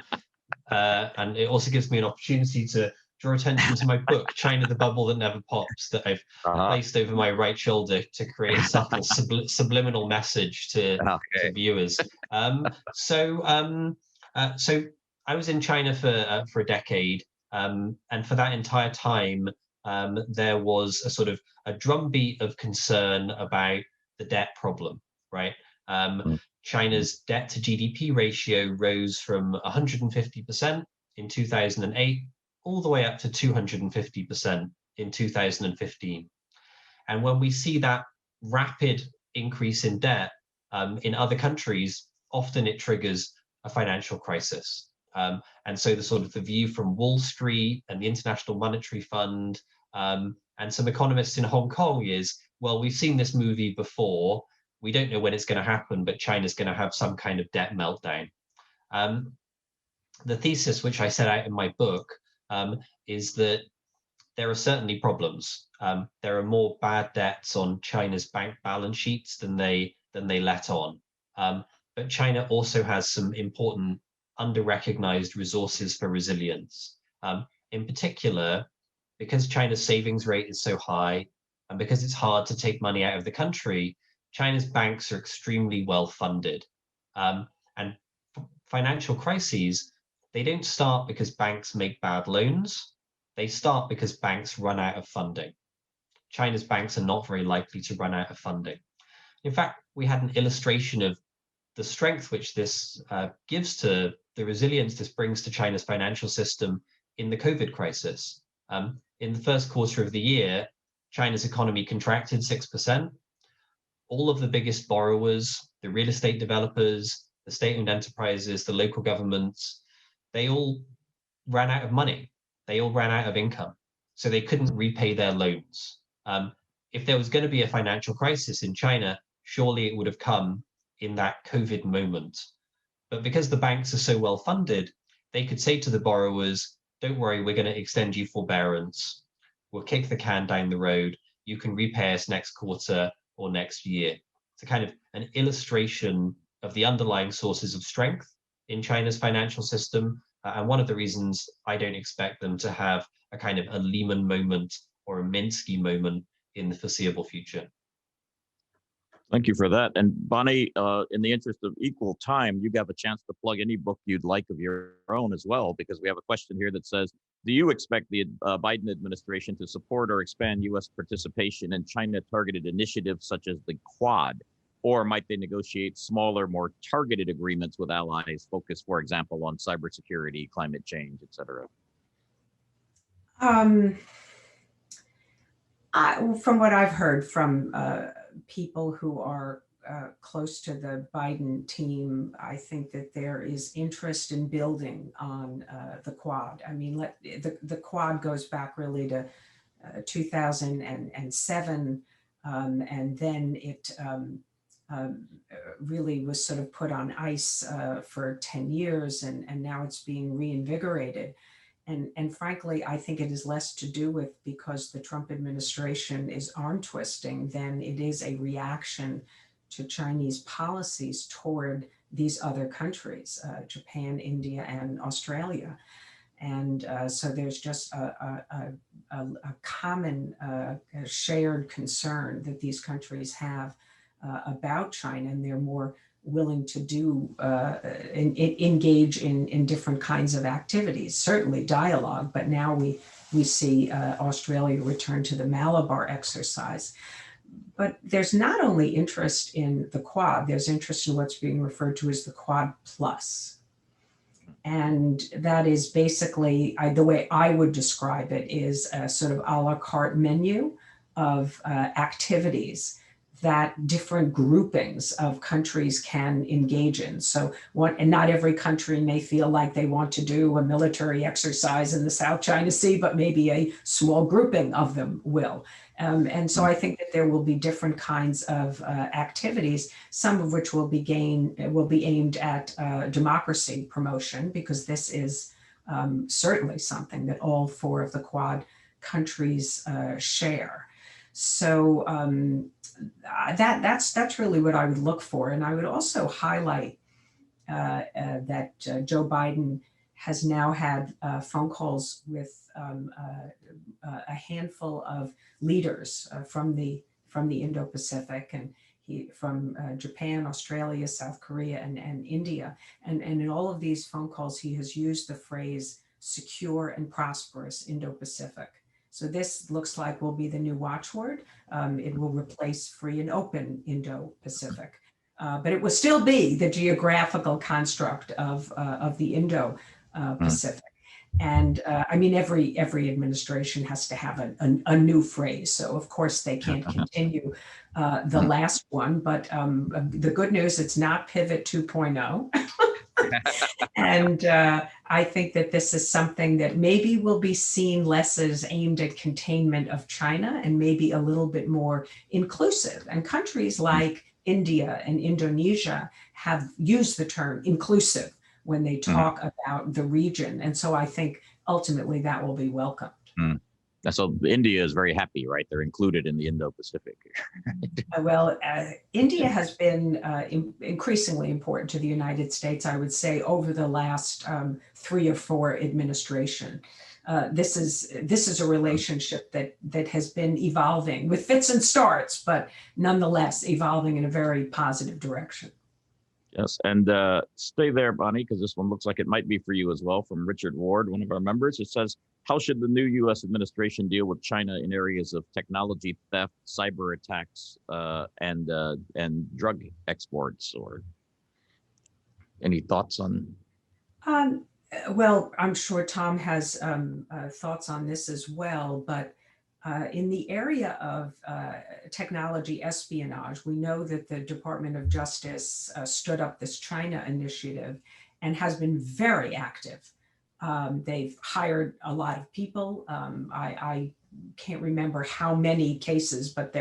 it also gives me an opportunity to draw attention to my book, China, the Bubble That Never Pops, that I've placed over my right shoulder to create a subtle subliminal message to viewers. So I was in China for a decade, and for that entire time, there was a sort of a drumbeat of concern about the debt problem, right? China's debt to GDP ratio rose from 150% in 2008 all the way up to 250% in 2015. And when we see that rapid increase in debt in other countries, often it triggers a financial crisis. And so the view from Wall Street and the International Monetary Fund and some economists in Hong Kong is, well, we've seen this movie before. We don't know when it's going to happen, but China's going to have some kind of debt meltdown. The thesis which I set out in my book is that there are certainly problems. There are more bad debts on China's bank balance sheets than they let on. But China also has some important under-recognized resources for resilience. In particular, because China's savings rate is so high, and because it's hard to take money out of the country, China's banks are extremely well funded. And financial crises, they don't start because banks make bad loans. They start because banks run out of funding. China's banks are not very likely to run out of funding. In fact, we had an illustration of the strength which this gives to the resilience this brings to China's financial system in the COVID crisis. In the first quarter of the year, China's economy contracted 6%. All of the biggest borrowers, the real estate developers, the state-owned enterprises, the local governments, they all ran out of money. They all ran out of income. So they couldn't repay their loans. If there was going to be a financial crisis in China, surely it would have come in that COVID moment. But because the banks are so well funded, they could say to the borrowers, don't worry, we're going to extend you forbearance. We'll kick the can down the road. You can repay us next quarter or next year. It's a kind of an illustration of the underlying sources of strength in China's financial system. And one of the reasons I don't expect them to have a kind of a Lehman moment or a Minsky moment in the foreseeable future. Thank you for that. And Bonnie, in the interest of equal time, you have a chance to plug any book you'd like of your own as well, because we have a question here that says, do you expect the Biden administration to support or expand U.S. participation in China-targeted initiatives such as the Quad? Or might they negotiate smaller, more targeted agreements with allies focused, for example, on cybersecurity, climate change, et cetera? From what I've heard from people who are close to the Biden team, I think that there is interest in building on the Quad. I mean, the Quad goes back really to 2007, and then it really was sort of put on ice for 10 years, and now it's being reinvigorated. And frankly, I think it is less to do with because the Trump administration is arm twisting than it is a reaction to Chinese policies toward these other countries, Japan, India, and Australia. And so there's just a common shared concern that these countries have about China, and they're more willing to do engage in different kinds of activities, certainly dialogue, but now we see Australia return to the Malabar exercise. But there's not only interest in the Quad, there's interest in what's being referred to as the Quad Plus. And that is basically, the way I would describe it is a sort of a la carte menu of activities that different groupings of countries can engage in. So and not every country may feel like they want to do a military exercise in the South China Sea, but maybe a small grouping of them will. And so I think that there will be different kinds of activities, some of which will be aimed at democracy promotion, because this is certainly something that all four of the Quad countries share. So that's really what I would look for. And I would also highlight that Joe Biden has now had phone calls with a handful of leaders from the Indo-Pacific, and from Japan, Australia, South Korea, and India. And in all of these phone calls, he has used the phrase secure and prosperous Indo-Pacific. So this looks like will be the new watchword. It will replace free and open Indo-Pacific. But it will still be the geographical construct of the Indo-Pacific. And I mean, every administration has to have a new phrase. So of course they can't continue the last one, but the good news, it's not Pivot 2.0. And I think that this is something that maybe will be seen less as aimed at containment of China and maybe a little bit more inclusive. And countries like India and Indonesia have used the term inclusive when they talk about the region. And so I think ultimately that will be welcomed. So India is very happy, right? They're included in the Indo-Pacific. Well, India has been increasingly important to the United States, I would say, over the last 3 or 4 administrations. This is a relationship that has been evolving with fits and starts, but nonetheless evolving in a very positive direction. Yes, and stay there, Bonnie, because this one looks like it might be for you as well, from Richard Ward, one of our members. It says, how should the new U.S. administration deal with China in areas of technology theft, cyber attacks, and drug exports? Or any thoughts on? Well, I'm sure Tom has thoughts on this as well, but in the area of technology espionage, we know that the Department of Justice stood up this China initiative and has been very active. They've hired a lot of people. I can't remember how many cases, but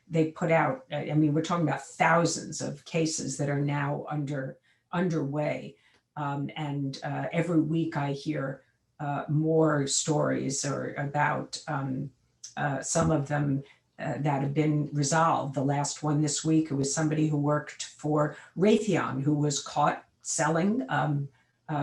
they put out, I mean, we're talking about thousands of cases that are now underway. And every week I hear more stories about some of them that have been resolved. The last one this week, it was somebody who worked for Raytheon who was caught selling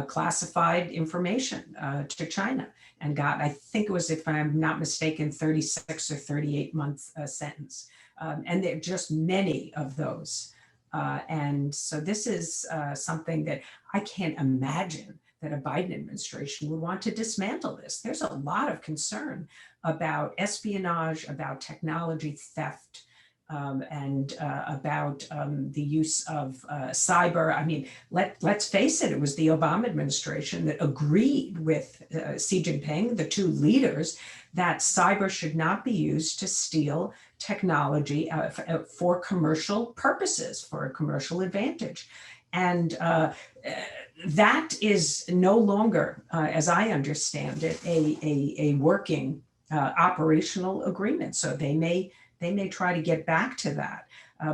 classified information to China and got, I think it was, if I'm not mistaken, 36 or 38 month sentence. And there are just many of those. And so this is something that I can't imagine that a Biden administration would want to dismantle this. There's a lot of concern about espionage, about technology theft, and about the use of cyber. I mean, let's face it, it was the Obama administration that agreed with Xi Jinping, the two leaders, that cyber should not be used to steal technology for commercial purposes, for a commercial advantage. And that is no longer, as I understand it, a working operational agreement. So they may try to get back to that.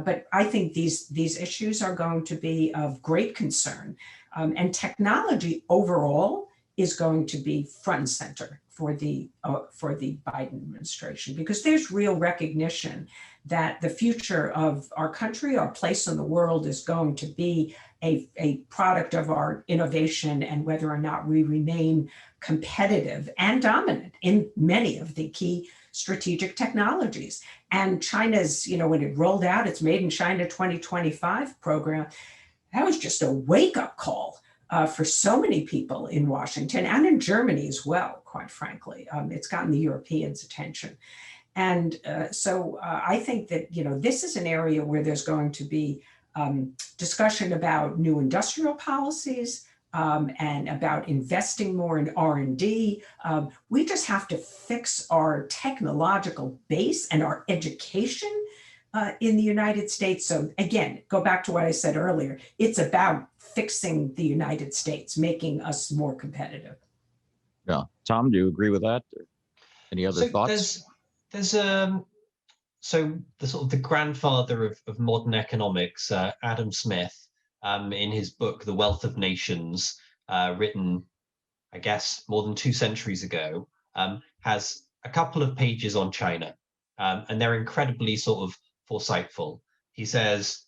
But I think these issues are going to be of great concern. And technology overall is going to be front and center for the Biden administration, because there's real recognition that the future of our country, our place in the world, is going to be a product of our innovation and whether or not we remain competitive and dominant in many of the key strategic technologies. And China's, when it rolled out its Made in China 2025 program, that was just a wake-up call for so many people in Washington and in Germany as well, quite frankly. It's gotten the Europeans' attention. And so I think that, this is an area where there's going to be discussion about new industrial policies and about investing more in R&D. We just have to fix our technological base and our education in the United States. So again, go back to what I said earlier, it's about fixing the United States, making us more competitive. Yeah. Tom, do you agree with that? Or any other thoughts? There's so the sort of the grandfather of modern economics, Adam Smith, in his book, The Wealth of Nations, written, I guess, more than 2 centuries ago, has a couple of pages on China, and they're incredibly sort of foresightful. He says,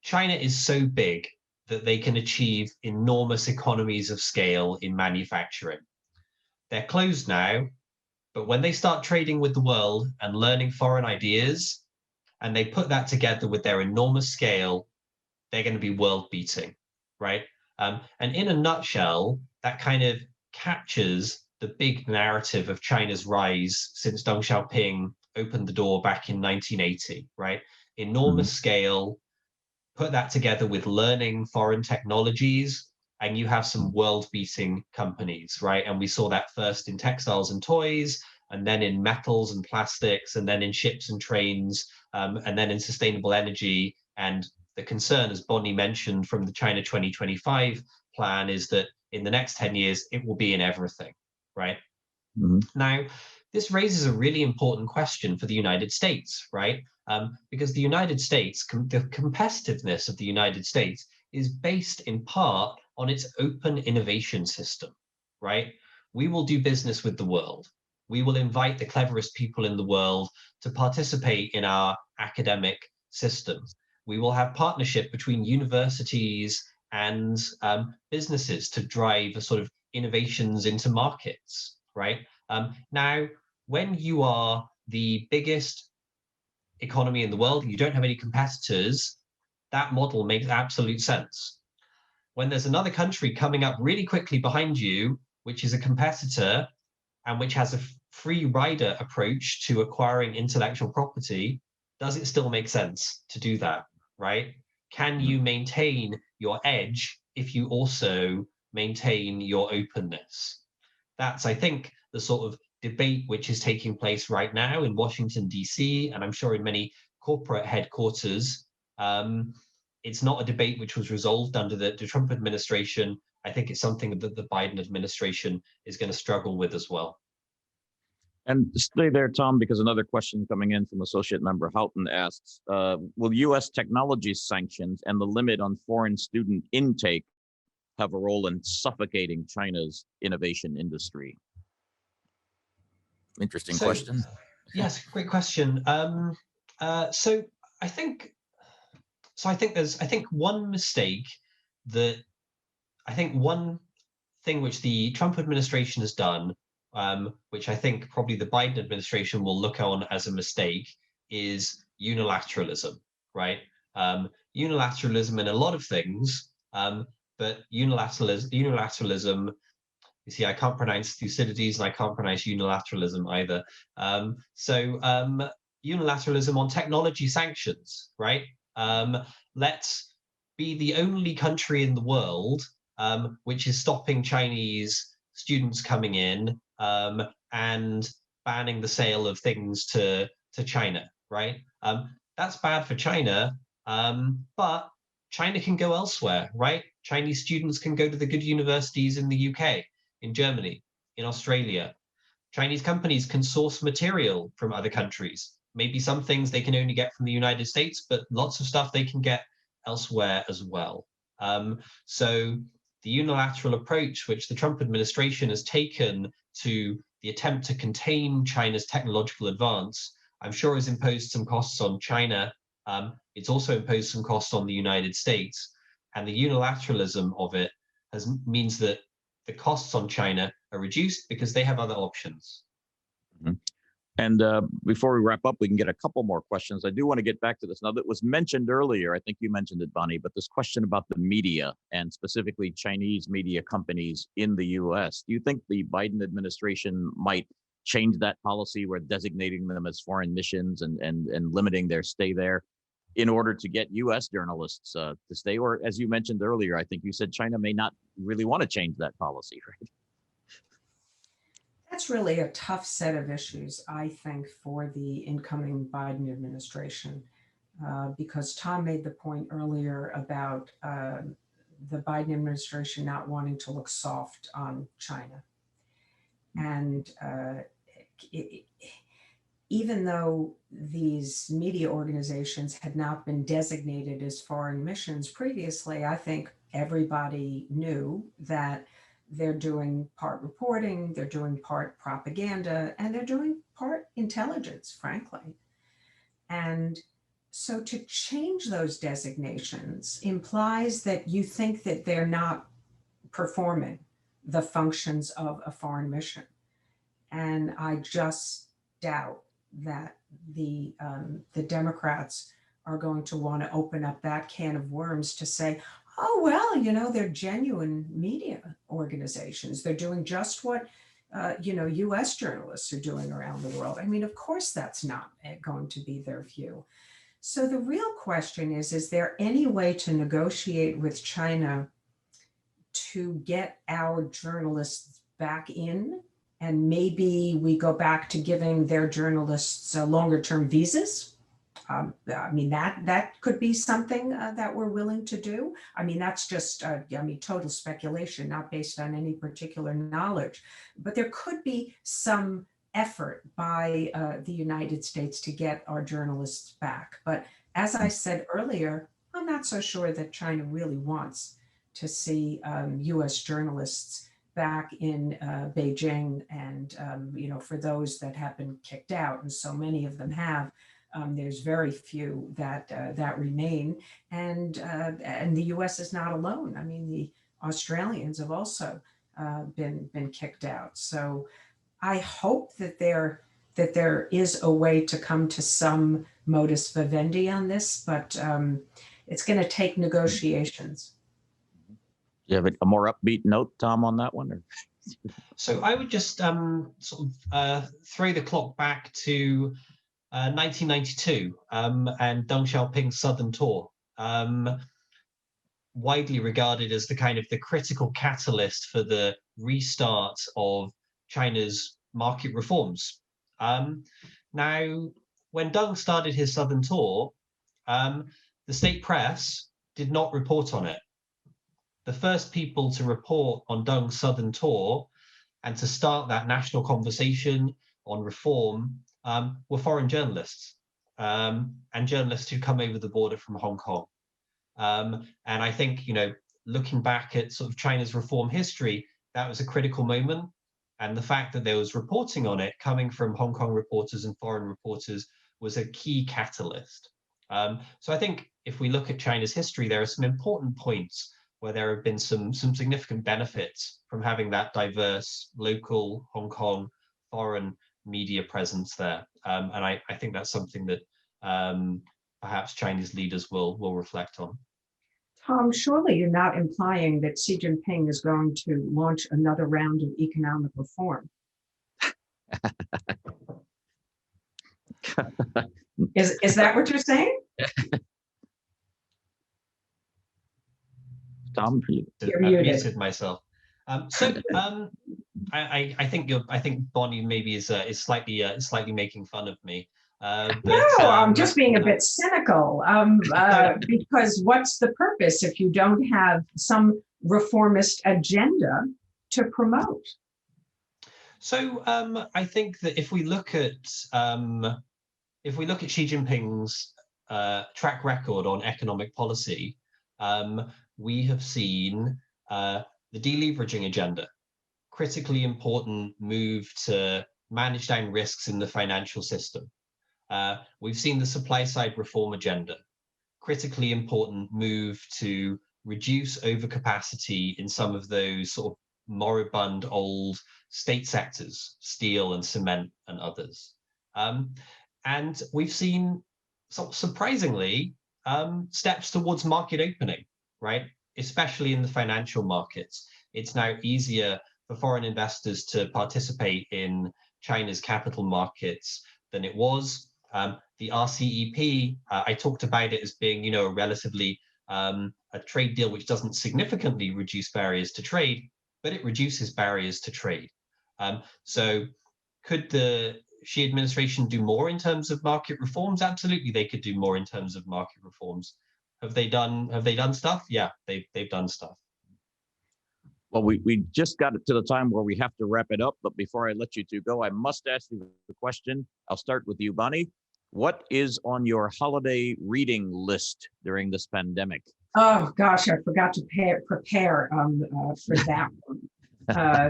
China is so big that they can achieve enormous economies of scale in manufacturing. They're closed now, but when they start trading with the world and learning foreign ideas, and they put that together with their enormous scale, they're going to be world beating, right? And in a nutshell, that kind of captures the big narrative of China's rise since Deng Xiaoping opened the door back in 1980, right? Enormous scale, put that together with learning foreign technologies, and you have some world-beating companies, right? And we saw that first in textiles and toys, and then in metals and plastics, and then in ships and trains, and then in sustainable energy. And the concern, as Bonnie mentioned, from the China 2025 plan is that in the next 10 years, it will be in everything, right? Now, this raises a really important question for the United States, right? Because the United States, the competitiveness of the United States is based in part on its open innovation system, right? We will do business with the world. We will invite the cleverest people in the world to participate in our academic system. We will have partnership between universities and businesses to drive a sort of innovations into markets, right? Now, when you are the biggest economy in the world, you don't have any competitors, that model makes absolute sense. When there's another country coming up really quickly behind you, which is a competitor and which has a free rider approach to acquiring intellectual property, does it still make sense to do that, right? Can you maintain your edge if you also maintain your openness? That's, I think, the sort of debate which is taking place right now in Washington, D.C., and I'm sure in many corporate headquarters. It's not a debate which was resolved under the Trump administration. I think it's something that the Biden administration is going to struggle with as well. And stay there, Tom, because another question coming in from Associate Member Houghton asks, will U.S. technology sanctions and the limit on foreign student intake have a role in suffocating China's innovation industry? Interesting question. Yes, great question. So I think one mistake one thing which the Trump administration has done, which I think probably the Biden administration will look on as a mistake, is unilateralism, right? Unilateralism in a lot of things, but unilateralism, you see, I can't pronounce Thucydides and I can't pronounce unilateralism either. unilateralism on technology sanctions, right? Let's be the only country in the world which is stopping Chinese students coming in and banning the sale of things to China, right? That's bad for China, but China can go elsewhere, right? Chinese students can go to the good universities in the UK, in Germany, in Australia. Chinese companies can source material from other countries. Maybe some things they can only get from the United States, but lots of stuff they can get elsewhere as well. So the unilateral approach which the Trump administration has taken to the attempt to contain China's technological advance, I'm sure has imposed some costs on China. It's also imposed some costs on the United States. And the unilateralism of it means that the costs on China are reduced because they have other options. Mm-hmm. And before we wrap up, we can get a couple more questions. I do want to get back to this. Now, that was mentioned earlier, I think you mentioned it, Bonnie, but this question about the media and specifically Chinese media companies in the U.S. Do you think the Biden administration might change that policy where designating them as foreign missions and limiting their stay there in order to get U.S. journalists to stay? Or as you mentioned earlier, I think you said China may not really want to change that policy, right? That's really a tough set of issues, I think, for the incoming Biden administration, because Tom made the point earlier about the Biden administration not wanting to look soft on China. And even though these media organizations had not been designated as foreign missions previously, I think everybody knew that they're doing part reporting, they're doing part propaganda, and they're doing part intelligence, frankly. And so to change those designations implies that you think that they're not performing the functions of a foreign mission. And I just doubt that the Democrats are going to want to open up that can of worms to say, oh, well, you know, they're genuine media organizations. They're doing just what, U.S. journalists are doing around the world. I mean, of course, that's not going to be their view. So the real question is there any way to negotiate with China to get our journalists back in? And maybe we go back to giving their journalists longer term visas. I mean, that could be something that we're willing to do. I mean, that's just, total speculation, not based on any particular knowledge. But there could be some effort by the United States to get our journalists back. But as I said earlier, I'm not so sure that China really wants to see U.S. journalists back in Beijing. And, for those that have been kicked out, and so many of them have, there's very few that remain, and the U.S. is not alone. I mean, the Australians have also been kicked out. So I hope that there is a way to come to some modus vivendi on this, but it's going to take negotiations. Do you have a more upbeat note, Tom, on that one? Or? So I would just throw the clock back to 1992 and Deng Xiaoping's Southern Tour, widely regarded as the critical catalyst for the restart of China's market reforms. Now, when Deng started his Southern Tour, the state press did not report on it. The first people to report on Deng's Southern Tour and to start that national conversation on reform were foreign journalists and journalists who come over the border from Hong Kong. And I think, looking back at sort of China's reform history, that was a critical moment. And the fact that there was reporting on it coming from Hong Kong reporters and foreign reporters was a key catalyst. So I think if we look at China's history, there are some important points where there have been some significant benefits from having that diverse local Hong Kong foreign media presence there. And I think that's something that perhaps Chinese leaders will reflect on. Tom, surely you're not implying that Xi Jinping is going to launch another round of economic reform. Is that what you're saying? Tom, You're I muted. muted myself. I think Bonnie maybe is slightly making fun of me. No, I'm just being a bit cynical, because what's the purpose if you don't have some reformist agenda to promote? So I think that if we look at Xi Jinping's track record on economic policy, we have seen the deleveraging agenda, critically important move to manage down risks in the financial system. We've seen the supply side reform agenda, critically important move to reduce overcapacity in some of those sort of moribund old state sectors, steel and cement and others. And we've seen, surprisingly, steps towards market opening, right? Especially in the financial markets. It's now easier for foreign investors to participate in China's capital markets than it was. The RCEP, I talked about it as being, a relatively a trade deal which doesn't significantly reduce barriers to trade, but it reduces barriers to trade. So could the Xi administration do more in terms of market reforms? Absolutely, they could do more in terms of market reforms. Have they done stuff? Yeah, they've done stuff. well, we just got to the time where we have to wrap it up. But before I let you two go, I must ask you the question. I'll start with you, Bonnie. What is on your holiday reading list during this pandemic? Oh gosh, I forgot to prepare for that one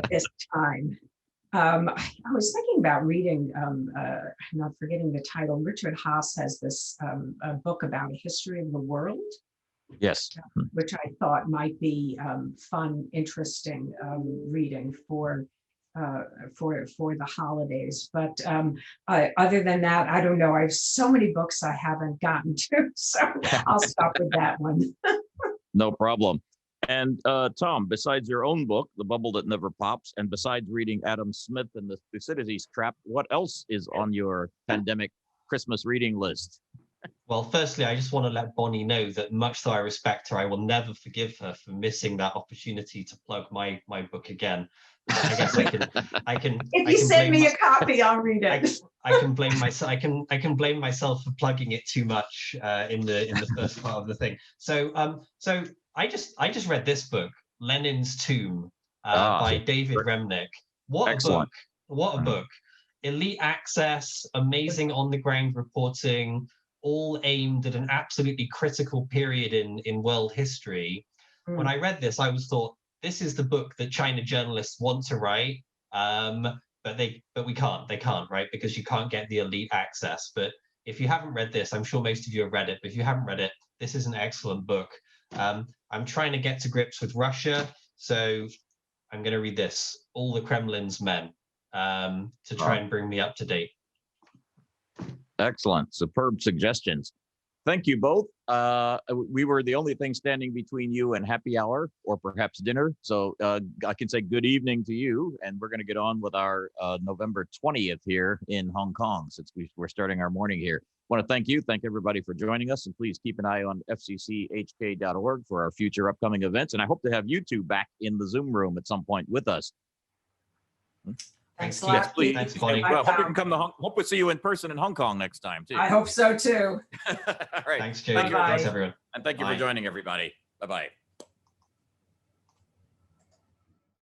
this time. I was thinking about reading, I'm not forgetting the title. Richard Haas has this book about a history of the world. Yes. Which I thought might be fun, interesting reading for the holidays. But other than that, I don't know. I have so many books I haven't gotten to, so I'll stop with that one. No problem. And Tom, besides your own book, The Bubble That Never Pops, and besides reading Adam Smith and the Thucydides Trap, what else is on your pandemic Christmas reading list? Well, firstly, I just want to let Bonnie know that much though I respect her, I will never forgive her for missing that opportunity to plug my book again. I guess I can. If you send me a copy, I'll read it. I can blame myself. I can blame myself for plugging it too much in the first part of the thing. So I just read this book, Lenin's Tomb, by David Remnick. What Excellent. a book! What a book! Elite access, amazing on the ground reporting, all aimed at an absolutely critical period in world history. When I read this, I thought, this is the book that China journalists want to write, but we can't. They can't, right? Because you can't get the elite access. But if you haven't read this, I'm sure most of you have read it. But if you haven't read it, this is an excellent book. I'm trying to get to grips with Russia, so I'm going to read this, All the Kremlin's Men, to try and bring me up to date. Excellent. Superb suggestions. Thank you both. We were the only thing standing between you and happy hour or perhaps dinner. So I can say good evening to you. And we're going to get on with our November 20th here in Hong Kong, since we're starting our morning here. I want to thank you. Thank everybody for joining us. And please keep an eye on fcchk.org for our future upcoming events. And I hope to have you two back in the Zoom room at some point with us. Thanks a lot. Please. Thanks, Bonnie. Well, hope we can come to hope we see you in person in Hong Kong next time too. I hope so too. All right. Thanks, Jay. Bye-bye. Thanks, everyone. And thank you for joining everybody. Bye-bye.